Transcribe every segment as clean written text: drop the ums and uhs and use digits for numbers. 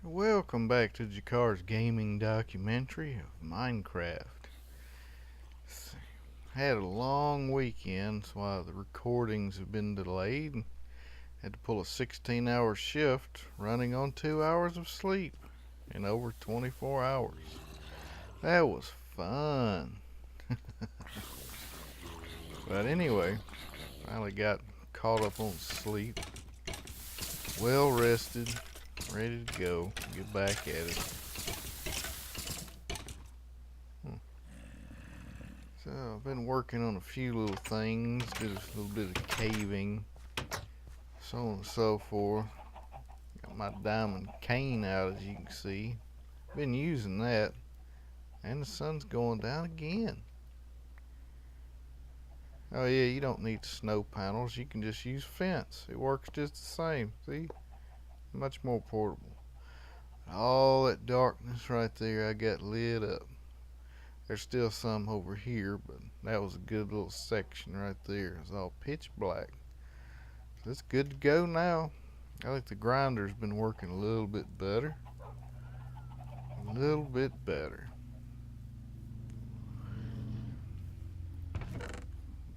Welcome back to Jekhar's gaming documentary of Minecraft. Had a long weekend, so why the recordings have been delayed. Had to pull a 16-hour shift running on 2 hours of sleep in over 24 hours. That was fun. But anyway, finally got caught up on sleep. Well rested, ready to go. Get back at it. So I've been working on a few little things, did a little bit of caving, so on and so forth. Got my diamond cane out, as you can see. Been using that, and the sun's going down again. Oh yeah, you don't need snow panels, you can just use fence. It works just the same, see? Much more portable. All that darkness right there I got lit up. There's still some over here, but that was a good little section right there. It's all pitch black. So it's good to go now. I think the grinder's been working a little bit better. A little bit better.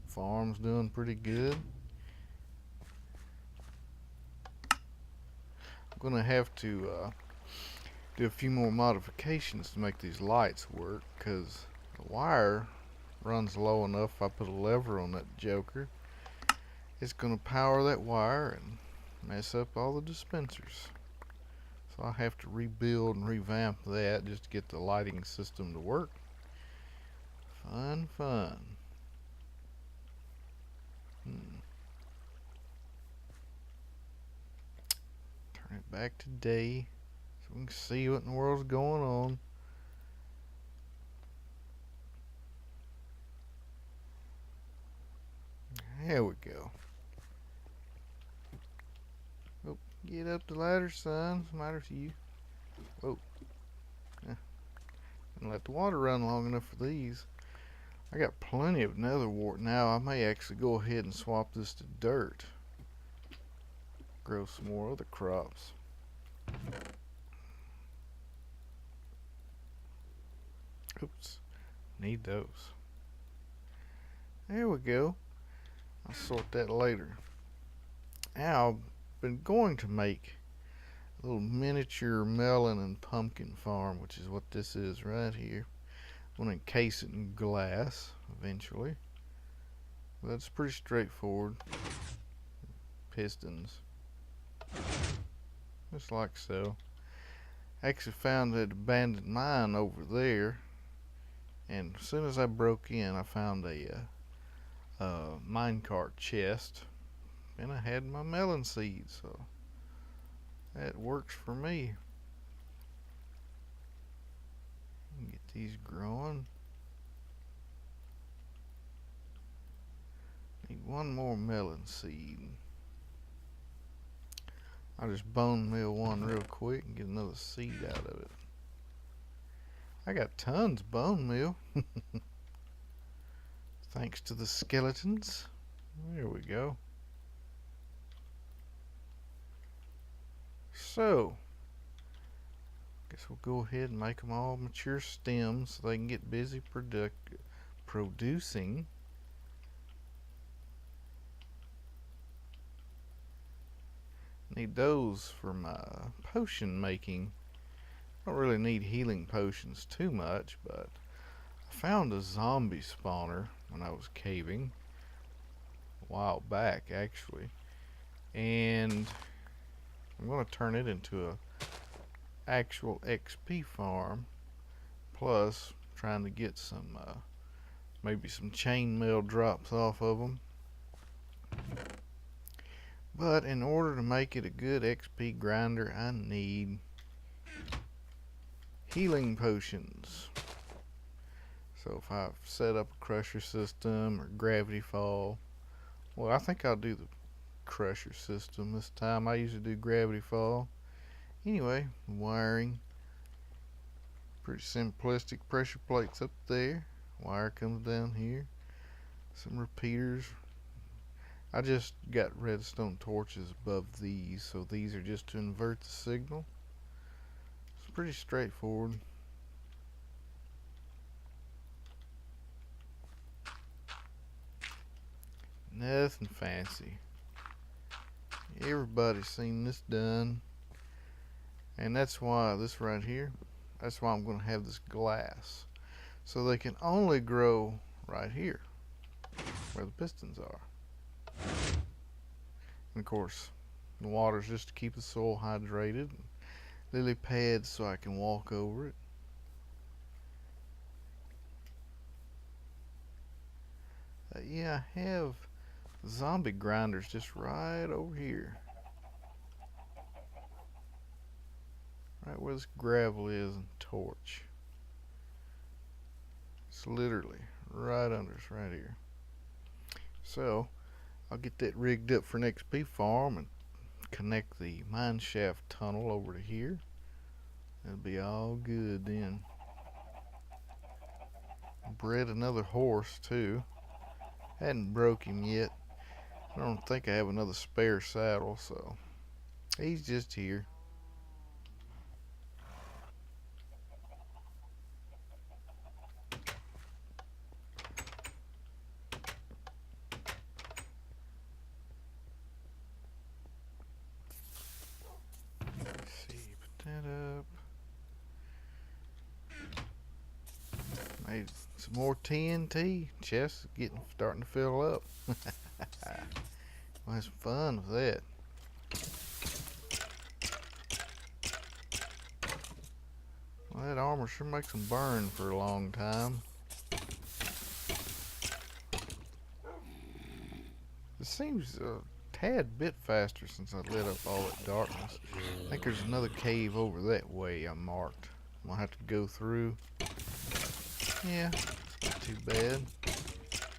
Farm's doing pretty good. I'm gonna have to do a few more modifications to make these lights work, because the wire runs low enough. If I put a lever on that joker, it's gonna power that wire and mess up all the dispensers. So I have to rebuild and revamp that just to get the lighting system to work. Fun, fun. Turn it back to day so we can see what in the world's going on. There we go. Oh, get up the ladder, son. What's the matter with you? Whoa. And let the water run long enough for these. I got plenty of nether wart now. I may actually go ahead and swap this to dirt. Grow some more other crops. Oops. Need those. There we go. I'll sort that later. Now, I've been going to make a little miniature melon and pumpkin farm, which is what this is right here. I'm going to encase it in glass eventually. That's pretty straightforward. Pistons. Just like so. I actually found an abandoned mine over there, and as soon as I broke in, I found a minecart chest, and I had my melon seeds, so that works for me. Get these growing. Need one more melon seed. I'll just bone meal one real quick and get another seed out of it. I got tons of bone meal. Thanks to the skeletons. There we go. So, guess we'll go ahead and make them all mature stems so they can get busy producing. Need those for my potion making. I don't really need healing potions too much, but I found a zombie spawner when I was caving a while back, actually, and I'm going to turn it into a actual XP farm, plus trying to get some maybe some chainmail drops off of them. But in order to make it a good XP grinder, I need healing potions. So if I set up a crusher system or gravity fall, well, I think I'll do the crusher system this time. I usually do gravity fall. Anyway, wiring, pretty simplistic. Pressure plates up there, wire comes down here, some repeaters. I just got redstone torches above these, so these are just to invert the signal. pretty straightforward. Nothing fancy. Everybody's seen this done. And that's why this right here, that's why I'm going to have this glass. So they can only grow right here where the pistons are. And of course, the water's just to keep the soil hydrated. Lily pads so I can walk over it. Yeah, I have zombie grinders just right over here. Right where this gravel is and torch. It's literally right under us right here. So I'll get that rigged up for an XP farm and connect the mine shaft tunnel over to here. That'll be all good then. Bred another horse too. Hadn't broke him yet. I don't think I have another spare saddle, so he's just here. Let's see, put that up. Made some more TNT. Chest is starting to fill up. We'll have some fun with that. Well, that armor sure makes them burn for a long time. It seems a tad bit faster since I lit up all that darkness. I think there's another cave over that way I marked. I'm gonna have to go through. Yeah, it's not too bad.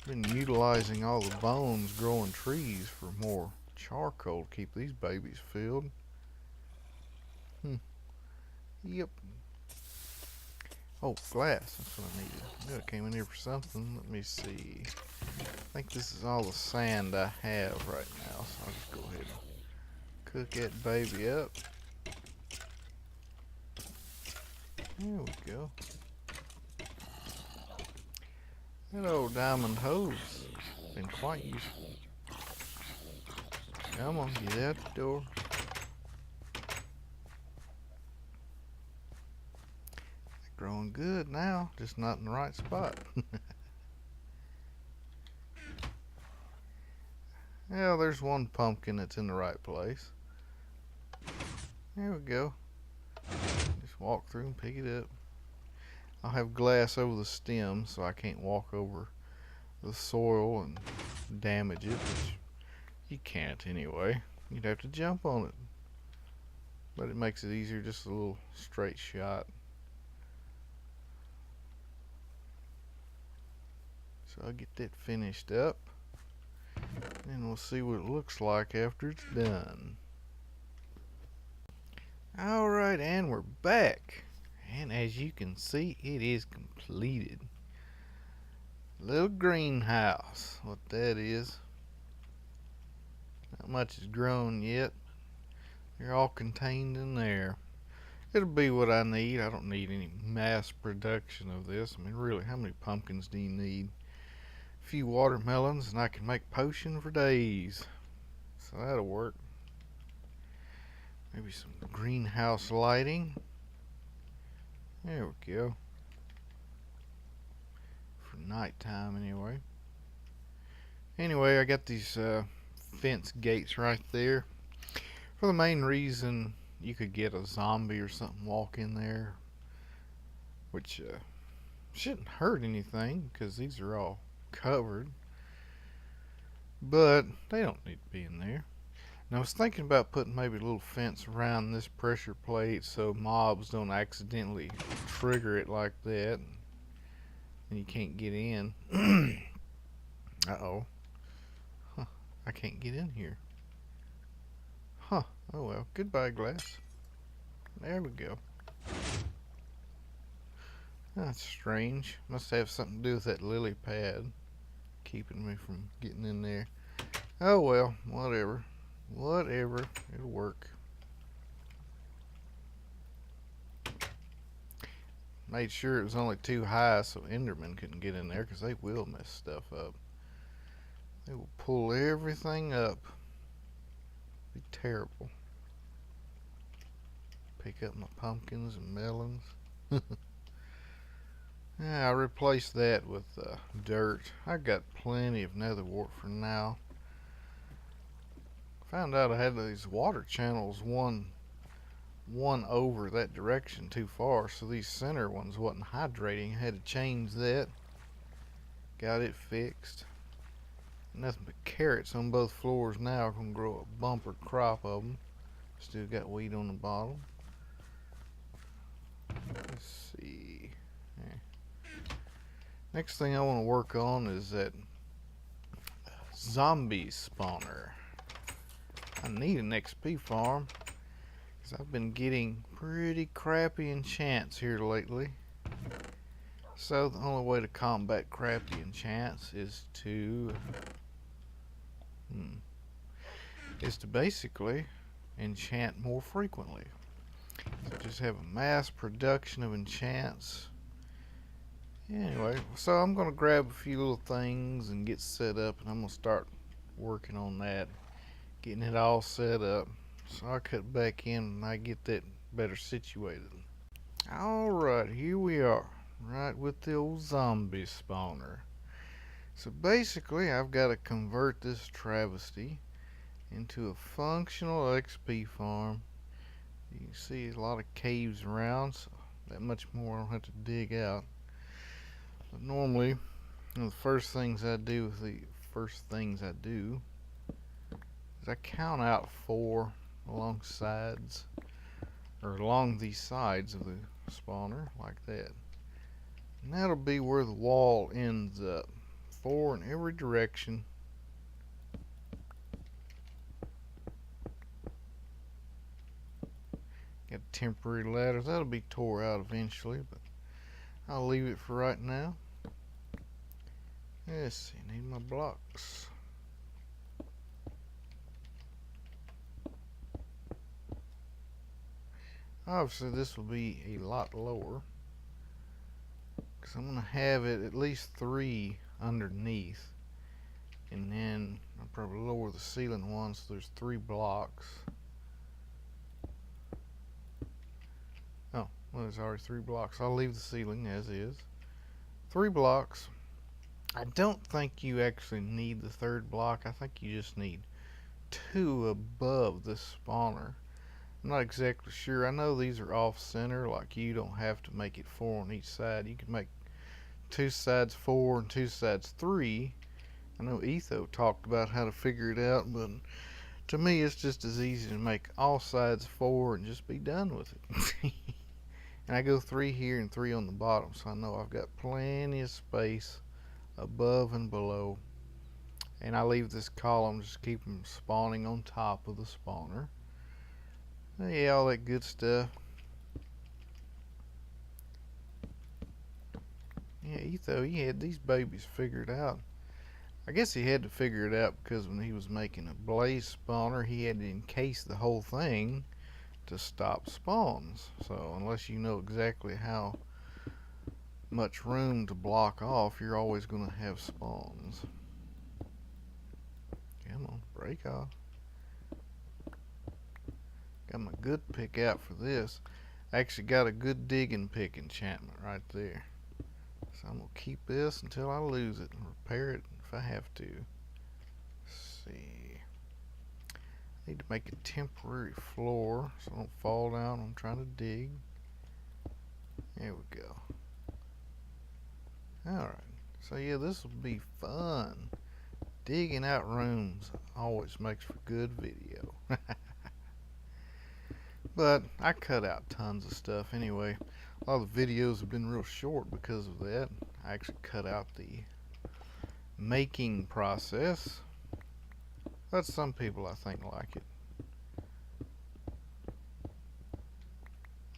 Been utilizing all the bones growing trees for more charcoal to keep these babies filled. Yep. Oh, glass. That's what I needed. I knew I came in here for something. Let me see. I think this is all the sand I have right now, so I'll just go ahead and cook that baby up. There we go. That old diamond hose has been quite useful. Come on, get out the door. Growing good now, just not in the right spot. Yeah, there's one pumpkin that's in the right place. There we go. Just walk through and pick it up. I'll have glass over the stem so I can't walk over the soil and damage it, which you can't anyway. You'd have to jump on it. But it makes it easier, just a little straight shot. So I'll get that finished up. And we'll see what it looks like after it's done. Alright, and we're back. And as you can see, it is completed. Little greenhouse, what that is. Not much is grown yet. They're all contained in there. It'll be what I need. I don't need any mass production of this. I mean, really, how many pumpkins do you need? A few watermelons and I can make potion for days. So that'll work. Maybe some greenhouse lighting. There we go. For nighttime anyway. Anyway, I got these fence gates right there. For the main reason you could get a zombie or something walk in there. Which shouldn't hurt anything because these are all covered. But they don't need to be in there. And I was thinking about putting maybe a little fence around this pressure plate so mobs don't accidentally trigger it like that and you can't get in. Uh-oh. Huh. I can't get in here. Huh. Oh well. Goodbye, glass. There we go. That's strange. Must have something to do with that lily pad keeping me from getting in there. Oh well. Whatever. Whatever. It'll work. made sure it was only too high so Endermen couldn't get in there, because they will mess stuff up. They will pull everything up. Be terrible. Pick up my pumpkins and melons. Yeah, I replaced that with dirt. I got plenty of nether wart for now. Found out I had these water channels one over that direction too far, so these center ones wasn't hydrating. I had to change that. Got it fixed. Nothing but carrots on both floors now. Gonna grow a bumper crop of them. Still got wheat on the bottom. Let's see. Next thing I want to work on is that zombie spawner. I need an XP farm because I've been getting pretty crappy enchants here lately. So the only way to combat crappy enchants is to basically enchant more frequently. So just have a mass production of enchants. Anyway, so I'm going to grab a few little things and get set up, and I'm going to start working on that, getting it all set up. So I'll cut back in and I get that better situated. Alright, here we are, right with the old zombie spawner. So basically I've got to convert this travesty into a functional XP farm. You can see a lot of caves around, so that much more I don't have to dig out. But normally, one of the first things I do is I count out 4 along sides, or along the sides of the spawner, like that. And that'll be where the wall ends up. 4 in every direction. Got a temporary ladder. That'll be tore out eventually, but I'll leave it for right now. Let's see, need my blocks. Obviously this will be a lot lower, because I'm going to have it at least 3 underneath, and then I'll probably lower the ceiling one so there's 3 blocks. Oh, well, there's already 3 blocks. I'll leave the ceiling as is. 3 blocks. I don't think you actually need the 3rd block. I think you just need 2 above the spawner. I'm not exactly sure. I know these are off center, like you don't have to make it 4 on each side. You can make 2 sides 4 and 2 sides 3. I know Etho talked about how to figure it out, but to me it's just as easy to make all sides 4 and just be done with it. And I go 3 here and 3 on the bottom, so I know I've got plenty of space above and below. And I leave this column, just keep them spawning on top of the spawner. Yeah, all that good stuff. Yeah, Etho, he had these babies figured out. I guess he had to figure it out because when he was making a blaze spawner, he had to encase the whole thing to stop spawns. So unless you know exactly how much room to block off, you're always going to have spawns. Come on, break off. Got my good pick out for this. I actually got a good digging pick enchantment right there. So I'm going to keep this until I lose it and repair it if I have to. Let's see. I need to make a temporary floor so I don't fall down when I'm trying to dig. There we go. Alright. So yeah, this will be fun. Digging out rooms always makes for good video. But I cut out tons of stuff anyway. A lot of the videos have been real short because of that. I actually cut out the making process. But some people I think like it.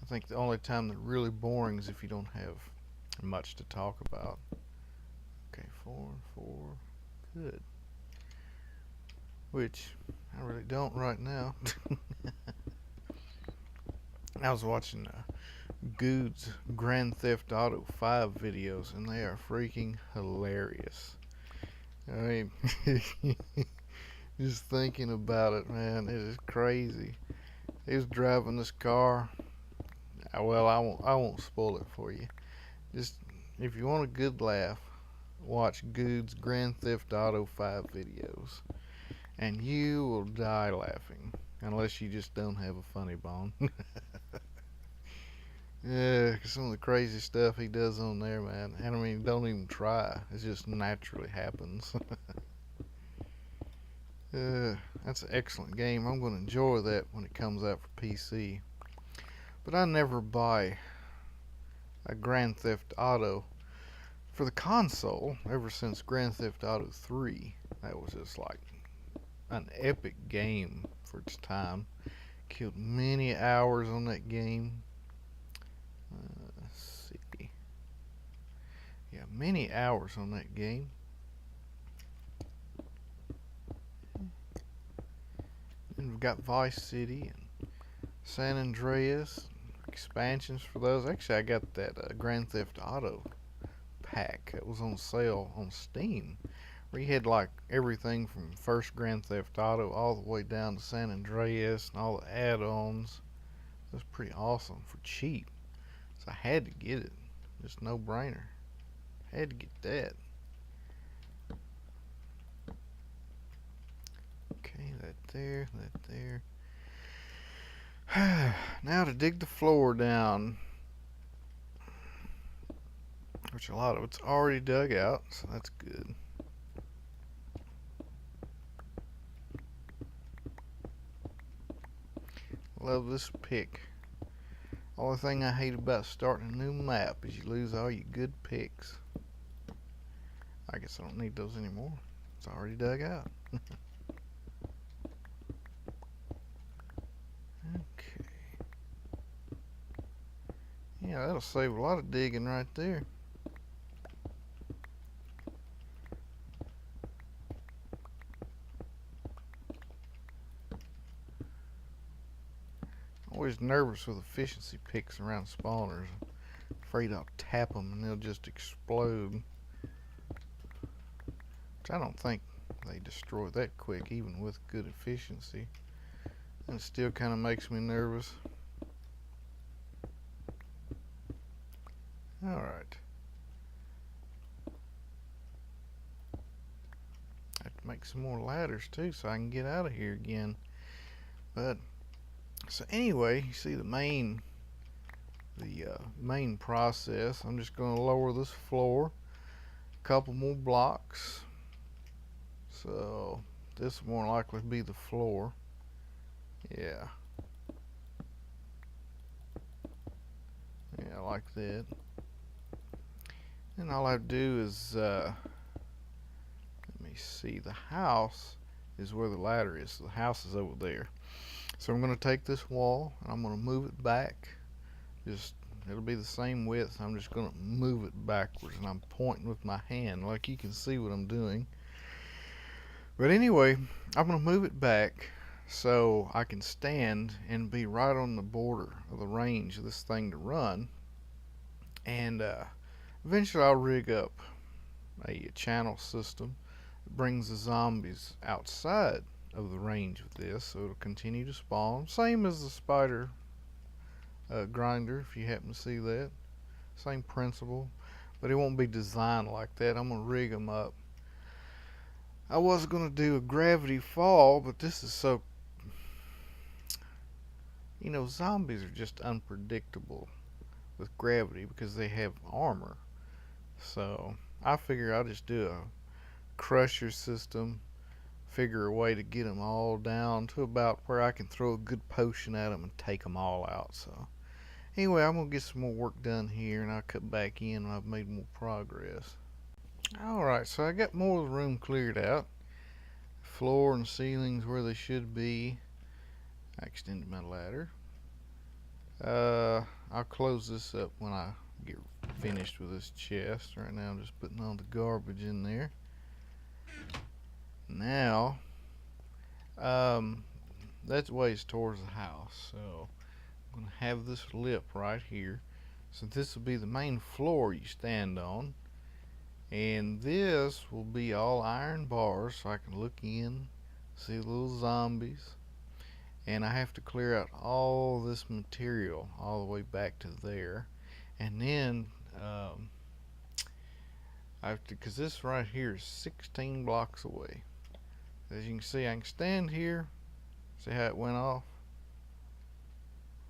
I think the only time they're really boring is if you don't have much to talk about. Okay, 4, 4, good. Which I really don't right now. I was watching Good's Grand Theft Auto 5 videos, and they are freaking hilarious. I mean, just thinking about it, man, it is crazy. He was driving this car. Well, I won't spoil it for you. Just if you want a good laugh, watch Good's Grand Theft Auto 5 videos, and you will die laughing, unless you just don't have a funny bone. Yeah, 'cause some of the crazy stuff he does on there, man. And I mean, don't even try. It just naturally happens. That's an excellent game. I'm going to enjoy that when it comes out for PC. But I never buy a Grand Theft Auto for the console ever since Grand Theft Auto 3. That was just like an epic game for its time. Killed many hours on that game. Let's see. Yeah, many hours on that game. And we've got Vice City and San Andreas. Expansions for those. Actually, I got that Grand Theft Auto pack that was on sale on Steam, where you had like everything from first Grand Theft Auto all the way down to San Andreas and all the add-ons. It was pretty awesome for cheap, so I had to get it. Just no brainer. Had to get that. Okay, that there, that there. Now to dig the floor down, which a lot of it's already dug out, so that's good. Love this pick. Only thing I hate about starting a new map is you lose all your good picks. I guess I don't need those anymore. It's already dug out. Okay. Yeah, that'll save a lot of digging right there. Always nervous with efficiency picks around spawners. Afraid I'll tap them and they'll just explode. Which I don't think they destroy that quick, even with good efficiency. And it still kind of makes me nervous. Alright. I have to make some more ladders too so I can get out of here again. But, so anyway, you see the main process. I'm just going to lower this floor a couple more blocks. So, this will more likely be the floor. Yeah. Yeah, like that. And all I have to do is, let me see, the house is where the ladder is. So the house is over there. So I'm going to take this wall and I'm going to move it back. It'll be the same width. I'm just going to move it backwards, and I'm pointing with my hand like you can see what I'm doing. But anyway, I'm going to move it back so I can stand and be right on the border of the range of this thing to run. And eventually I'll rig up a channel system that brings the zombies outside of the range of this, so it'll continue to spawn. Same as the spider grinder, if you happen to see that. Same principle, but it won't be designed like that. I'm going to rig them up. I was going to do a gravity fall, but this is so... You know, zombies are just unpredictable with gravity because they have armor. So I figure I'll just do a crusher system, figure a way to get them all down to about where I can throw a good potion at them and take them all out. So anyway, I'm going to get some more work done here, and I'll cut back in when I've made more progress. Alright, so I got more of the room cleared out. Floor and ceilings where they should be. I extended my ladder. I'll close this up when I get finished with this chest. Right now I'm just putting all the garbage in there. Now, that's ways towards the house. So I'm going to have this lip right here. So this will be the main floor you stand on, and this will be all iron bars so I can look in, see the little zombies. And I have to clear out all this material all the way back to there, and then I have to, because this right here is 16 blocks away. As you can see, I can stand here, see how it went off,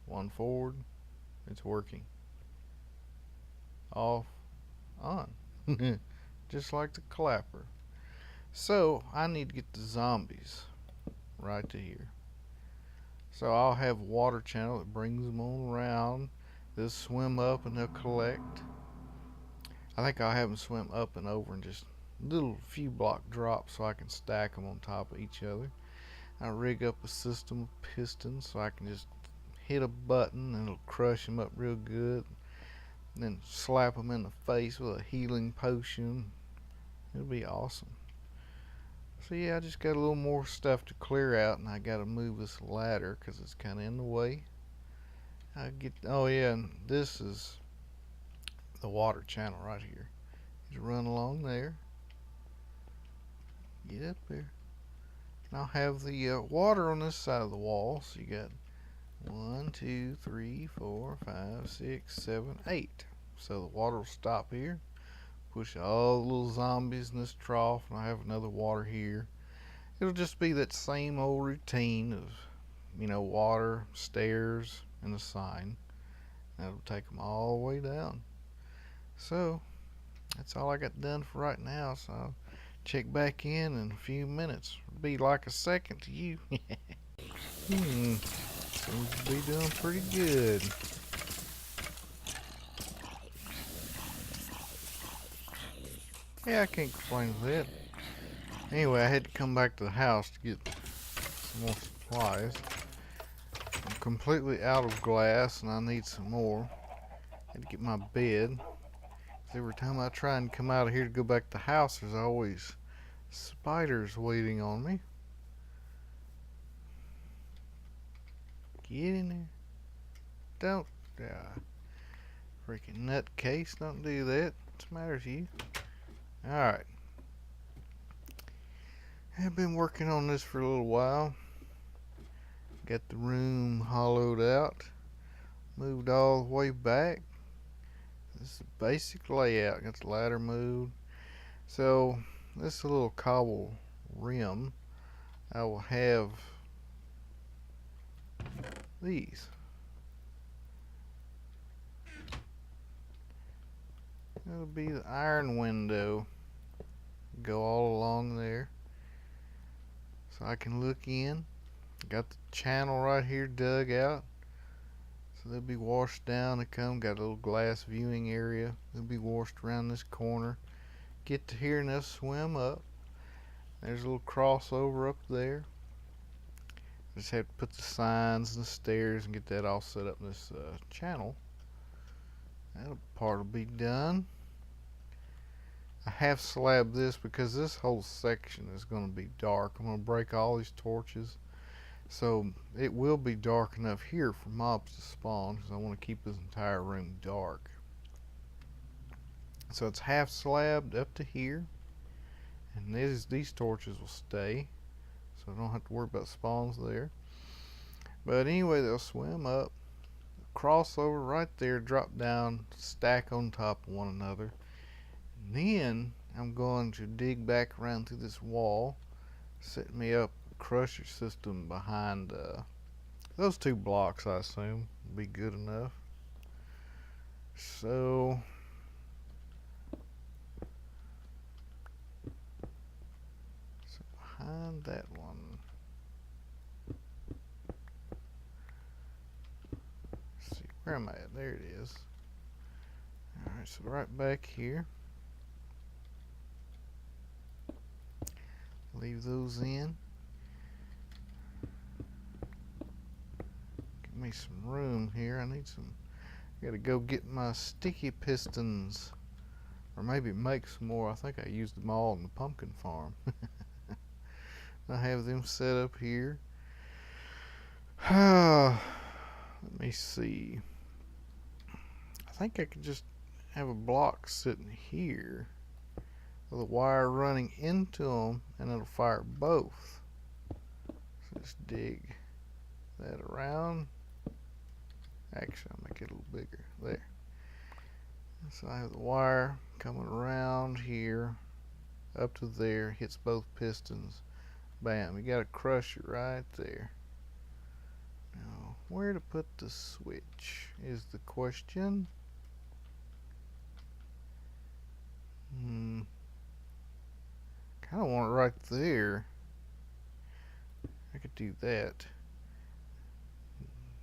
one forward, it's working, off, on, just like the clapper. So I need to get the zombies right to here. So I'll have a water channel that brings them on around. They'll swim up and they'll collect. I think I'll have them swim up and over in just little few block drops so I can stack them on top of each other. I rig up a system of pistons so I can just hit a button and it'll crush them up real good. And then slap them in the face with a healing potion. It'll be awesome. So yeah, I just got a little more stuff to clear out, and I got to move this ladder because it's kind of in the way. Oh yeah, and this is the water channel right here. Just run along there. Get up there. And I'll have the water on this side of the wall. So you got 1, 2, 3, 4, 5, 6, 7, 8. So the water will stop here. Push all the little zombies in this trough, and I have another water here. It'll just be that same old routine of, water, stairs, and a sign. That'll take them all the way down. So that's all I got done for right now. So I'll check back in a few minutes. It'll be like a second to you. Seems to be doing pretty good. Yeah, I can't complain with that. Anyway, I had to come back to the house to get some more supplies. I'm completely out of glass and I need some more. I had to get my bed. Every time I try and come out of here to go back to the house, there's always spiders waiting on me. Get in there. Don't. Freaking nutcase, don't do that. What's the matter with you? Alright. I've been working on this for a little while. Got the room hollowed out. Moved all the way back. This is the basic layout. Got the ladder moved. So this is a little cobble rim. I will have these. It'll be the iron window. Go all along there. So I can look in. Got the channel right here dug out. So they'll be washed down. They come. Got a little glass viewing area. They'll be washed around this corner. Get to here and they'll swim up. There's a little crossover up there. Just have to put the signs and the stairs and get that all set up in this channel. That part will be done. I have slabbed this because this whole section is going to be dark. I'm going to break all these torches. So it will be dark enough here for mobs to spawn because I want to keep this entire room dark. So it's half slabbed up to here. And these torches will stay. So I don't have to worry about spawns there. But anyway, they'll swim up. Crossover right there, drop down, stack on top of one another. Then I'm going to dig back around through this wall, set me up a crusher system behind those 2 blocks. I assume will be good enough. So behind that one, let's see, where am I at? There it is. Alright, so right back here. Leave those in. Give me some room here. I need some. I gotta go get my sticky pistons, or maybe make some more. I think I used them all in the pumpkin farm. I have them set up here. Let me see. I think I could just have a block sitting here with a wire running into them, and it'll fire both. So just dig that around. Actually, I'll make it a little bigger. There. So I have the wire coming around here up to there, hits both pistons. Bam, you got a crusher right there. Now, where to put the switch is the question. Kind of want it right there. I could do that.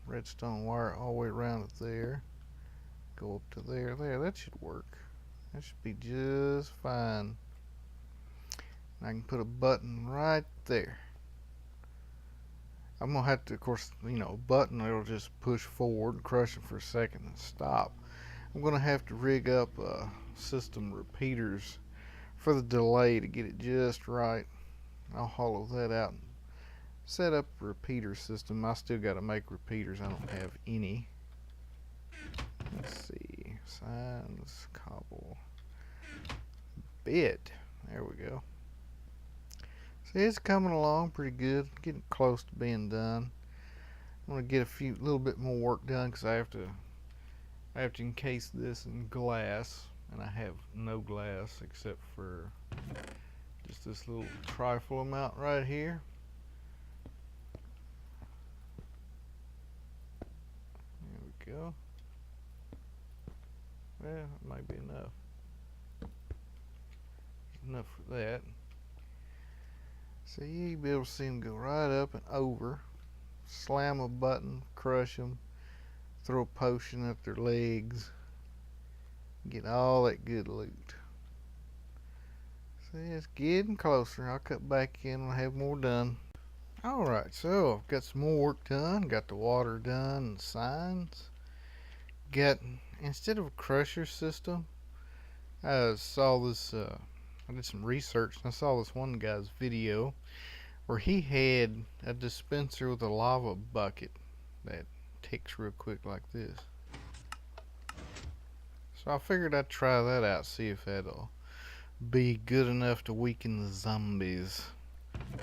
Redstone wire all the way around it there. Go up to there. There, that should work. That should be just fine. And I can put a button right there. I'm gonna have to, of course, button, it'll just push forward, crush it for a second, and stop. I'm gonna have to rig up system repeaters for the delay to get it just right. I'll hollow that out and set up a repeater system. I still gotta make repeaters. I don't have any. Let's see. Signs, cobble, bed. There we go. See, it's coming along pretty good. Getting close to being done. I'm gonna get a little bit more work done because I have to encase this in glass, and I have no glass except for just this little trifle amount right here. There we go. Well, it might be enough. Enough for that. So you'll be able to see them go right up and over. Slam a button, crush them, throw a potion up their legs, get all that good loot. See, it's getting closer. I'll cut back in when I have more done. Alright, so I've got some more work done. Got the water done and signs. Instead of a crusher system, I saw this, I did some research and I saw this one guy's video where he had a dispenser with a lava bucket that ticks real quick like this. So I figured I'd try that out, see if that'll be good enough to weaken the zombies.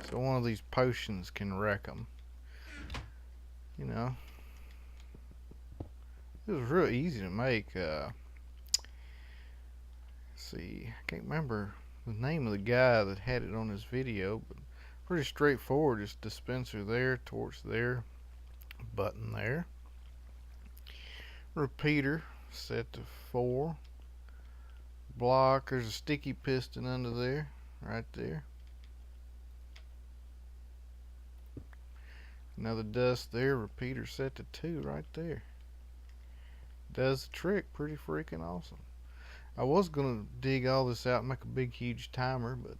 So one of these potions can wreck them. It was real easy to make. See, I can't remember the name of the guy that had it on his video, but pretty straightforward. Just dispenser there, torch there, button there, repeater set to 4, block. There's a sticky piston under there, right there. Another dust there, repeater set to 2 right there. Does the trick, pretty freaking awesome. I was gonna dig all this out and make a big huge timer, but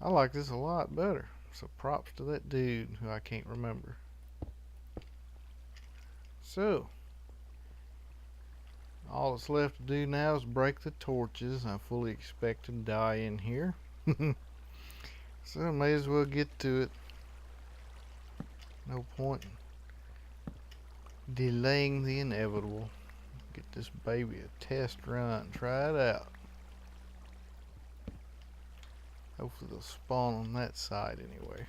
I like this a lot better. So props to that dude who I can't remember. So all that's left to do now is break the torches. I fully expect to die in here. So I may as well get to it. No point in delaying the inevitable. Get this baby a test run. Try it out. Hopefully they'll spawn on that side anyway.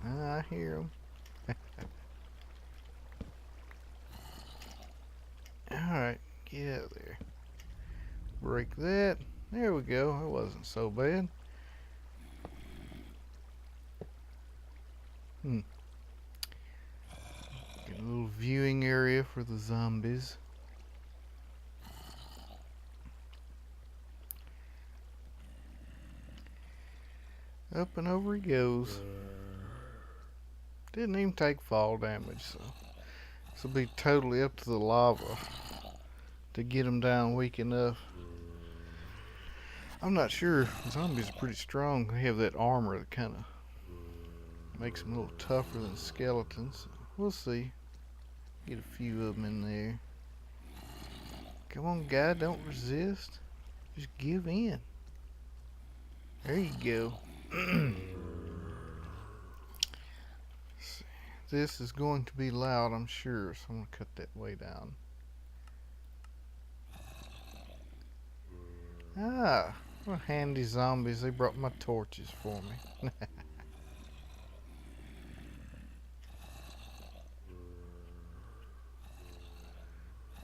I hear them. Alright, get out of there. Break that. There we go. It wasn't so bad. Get a little viewing area for the zombies. Up and over he goes. Didn't even take fall damage, so this will be totally up to the lava to get him down weak enough. I'm not sure. Zombies are pretty strong. They have that armor that kind of makes them a little tougher than skeletons. We'll see. Get a few of them in there. Come on, guy, don't resist. Just give in. There you go. This is going to be loud, I'm sure, so I'm going to cut that way down. Ah, what handy zombies. They brought my torches for me.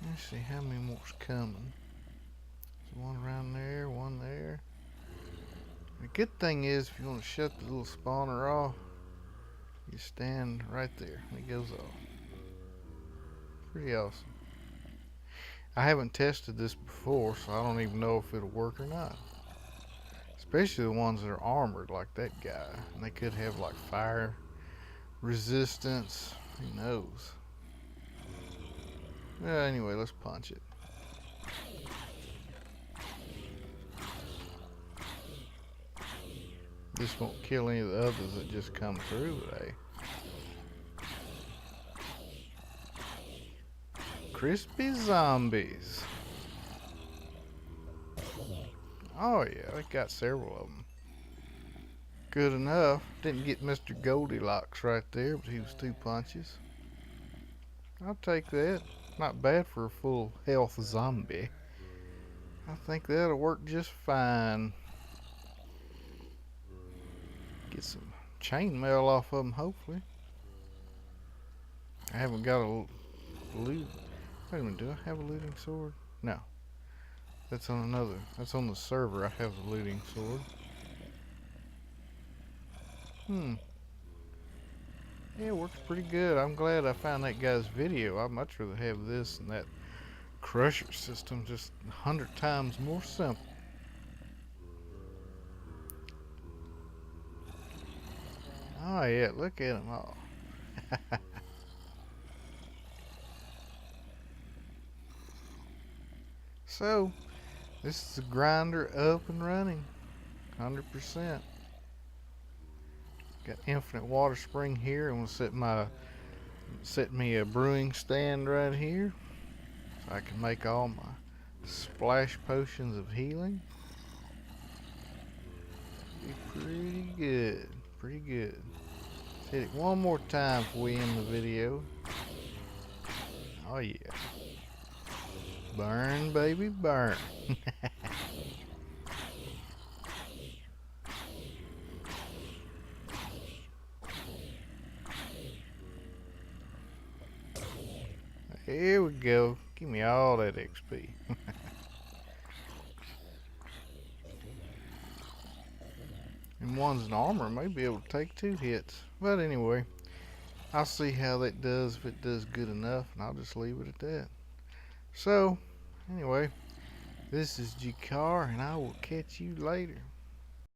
Let's see how many more's coming. There's one around there, one there. The good thing is, if you want to shut the little spawner off, you stand right there and it goes off. Pretty awesome. I haven't tested this before, so I don't even know if it'll work or not. Especially the ones that are armored like that guy. And they could have like fire resistance. Who knows? Well, anyway, let's punch it. This won't kill any of the others that just come through today. Crispy zombies. Oh yeah, I got several of them. Good enough. Didn't get Mr. Goldilocks right there, but he was 2 punches. I'll take that. Not bad for a full health zombie. I think that'll work just fine. Get some chainmail off of them, hopefully. I haven't got a loot. Wait a minute, do I have a looting sword? No. That's on another. That's on the server. I have the looting sword. Yeah, it works pretty good. I'm glad I found that guy's video. I'd much rather have this than that crusher system. Just 100 times more simple. Oh yeah, look at them all. So, this is the grinder up and running. 100%. Got infinite water spring here. I'm gonna set me a brewing stand right here, so I can make all my splash potions of healing. Be pretty good, pretty good. Let's hit it one more time before we end the video. Oh yeah. Burn, baby, burn. Here we go. Give me all that XP. And one's in armor may be able to take 2 hits. But anyway, I'll see how that does, if it does good enough, and I'll just leave it at that. So, anyway, this is Jekhar, and I will catch you later.